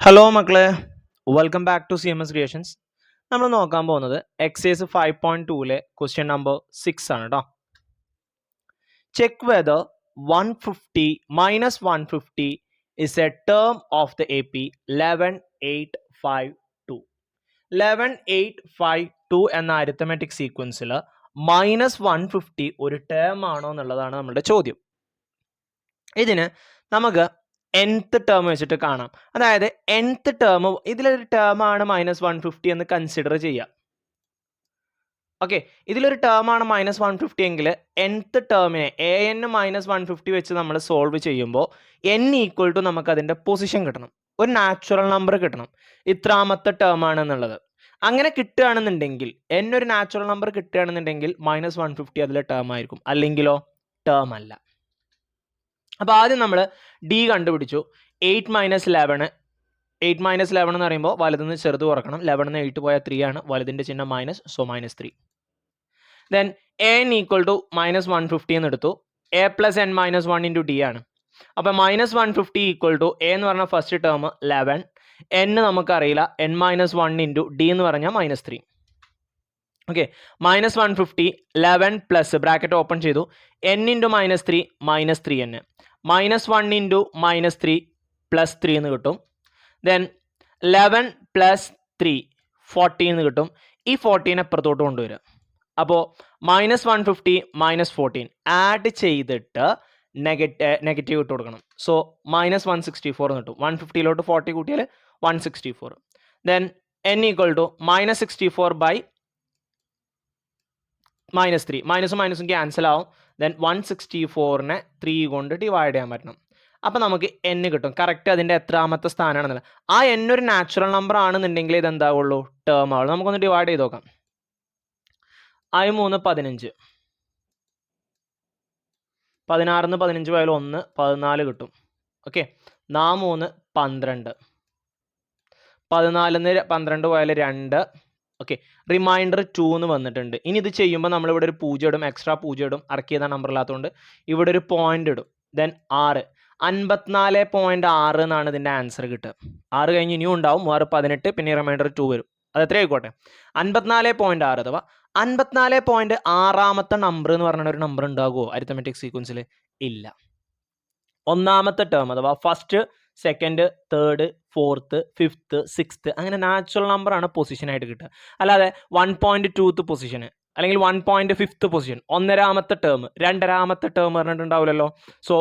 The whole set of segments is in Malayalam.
ഹലോ മക്കളെ, welcome back to CMS creations. നമ്മൾ നോക്കാൻ പോകുന്നത് എക്സൈസ് 5.2ലെ ക്വസ്റ്റ്യൻ നമ്പർ 6 ആണ് കേട്ടോ. Check whether 150 minus 150 is A term of the AP 11852. 11852 എന്ന അരിത്തമെറ്റിക് സീക്വൻസിൽ മൈനസ് 150 ഒരു ടേം ആണോ എന്നുള്ളതാണ് നമ്മുടെ ചോദ്യം. ഇതിന് നമുക്ക് nth ടേം വെച്ചിട്ട് കാണാം. അതായത് nth ടേം ഇതിലൊരു ടേം ആണ് മൈനസ് 150 എന്ന് കൺസിഡർ ചെയ്യാം. ഓക്കെ, ഇതിലൊരു ടേം ആണ് മൈനസ് 150 എങ്കിൽ nth ടേമിനെ an മൈനസ് 150 വെച്ച് നമ്മൾ സോൾവ് ചെയ്യുമ്പോൾ n ഈക്വൽ ടു നമുക്ക് അതിൻ്റെ പൊസിഷൻ കിട്ടണം, ഒരു നാച്ചുറൽ നമ്പർ കിട്ടണം, ഇത്രാമത്തെ ടേം ആണെന്നുള്ളത്. അങ്ങനെ കിട്ടുകയാണെന്നുണ്ടെങ്കിൽ n ഒരു നാച്ചുറൽ നമ്പർ കിട്ടുകയാണെന്നുണ്ടെങ്കിൽ മൈനസ് 150 അതിലെ ടേം ആയിരിക്കും, അല്ലെങ്കിലോ ടേം അല്ല. അപ്പോൾ ആദ്യം നമ്മൾ ഡി കണ്ടുപിടിച്ചു. 8 മൈനസ് 11 എന്ന് പറയുമ്പോൾ വലുതിന്ന് ചെറുത് കുറക്കണം. 11 8 പോയാൽ 3 ആണ്, വലുതിൻ്റെ ചിഹ്നം minus, so -3. Then n equal to minus 150 എന്ന് എടുത്തു. A plus n minus 1 into d ആണ്. അപ്പോൾ മൈനസ് 150 ഈക്വൽ ടു എ എന്ന് പറഞ്ഞ ഫസ്റ്റ് ടേം 11, എൻ നമുക്കറിയില്ല, എൻ മൈനസ് 1 ഇൻറ്റു ഡി എന്ന് പറഞ്ഞാൽ -3. Okay, minus 150 11 plus bracket open ചെയ്തു, എൻ ഇൻറ്റു -3 -3n, -1 ഇൻറ്റു -3 +3 എന്ന് കിട്ടും. ദെൻ 11 പ്ലസ് 3 14 എന്ന് കിട്ടും. ഈ 14 എപ്പുറത്തോട്ട് കൊണ്ടുവരിക. അപ്പോൾ -150 -14 ആഡ് ചെയ്തിട്ട് നെഗറ്റീവ് ഇട്ട് കൊടുക്കണം. സോ -164 എന്ന് കിട്ടും. 150 40 കൂട്ടിയാൽ 164. Then n equal to -64 by -3, മൈനസും ക്യാൻസൽ ആവും. ദെൻ 164നെ 3 കൊണ്ട് ഡിവൈഡ് ചെയ്യാൻ പറ്റണം. അപ്പം നമുക്ക് n കിട്ടും. കറക്റ്റ് അതിൻ്റെ എത്രാമത്തെ സ്ഥാനമാണെന്നില്ല. ആ n ഒരു നാച്ചുറൽ നമ്പർ ആണെന്നുണ്ടെങ്കിൽ ഇതെന്താവുള്ളൂ, ടേം ആവുള്ളൂ. നമുക്കൊന്ന് ഡിവൈഡ് ചെയ്ത് നോക്കാം. 3 15, 16 15 പോയാൽ 1 14 കിട്ടും. ഓക്കെ, 3 12, 14 12 പോയാൽ 2. ഓക്കെ, റിമൈൻഡർ 2 എന്ന് വന്നിട്ടുണ്ട്. ഇനി ഇത് ചെയ്യുമ്പോൾ നമ്മളിവിടെ ഒരു 0 ഇടും, എക്സ്ട്രാ 0 ഇടും, അറക്കി ചെയ്ത നമ്പർ ഇല്ലാത്തതുകൊണ്ട് ഇവിടെ ഒരു പോയിന്റ് ഇടും. ദെൻ 6 54.6 എന്നാണ് ഇതിൻ്റെ ആൻസർ കിട്ടുക. 6 കഴിഞ്ഞ് ഇനിയും ഉണ്ടാവും, 6 18, പിന്നെ റിമൈൻഡർ 2 വരും. അത് എത്ര ആയിക്കോട്ടെ, 54.6 അഥവാ 54.6ാമത്തെ നമ്പർ എന്ന് പറഞ്ഞ ഒരു നമ്പർ ഉണ്ടാകുമോ അരിത്തമെറ്റിക് സീക്വൻസിൽ? ഇല്ല. ഒന്നാമത്തെ ടേം അഥവാ first, second, third, fourth, fifth, sixth, അങ്ങനെ നാച്ചുറൽ നമ്പർ ആണ് പൊസിഷനായിട്ട് കിട്ടുക. അല്ലാതെ 1.2th പൊസിഷന് അല്ലെങ്കിൽ 1.5th പൊസിഷൻ, 1.5ാമത്തെ ടേം, 2.5ാമത്തെ ടേം പറഞ്ഞിട്ടുണ്ടാവില്ലല്ലോ. സോ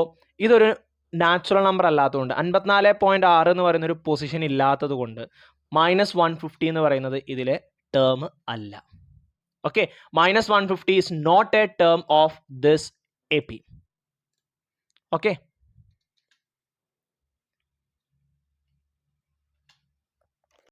ഇതൊരു നാച്ചുറൽ നമ്പർ അല്ലാത്തതുകൊണ്ട് 54.6 എന്ന് പറയുന്ന ഒരു പൊസിഷൻ ഇല്ലാത്തത് കൊണ്ട് -150 എന്ന് പറയുന്നത് ഇതിലെ ടേം അല്ല. Okay, -150 is not a term of this AP. Okay.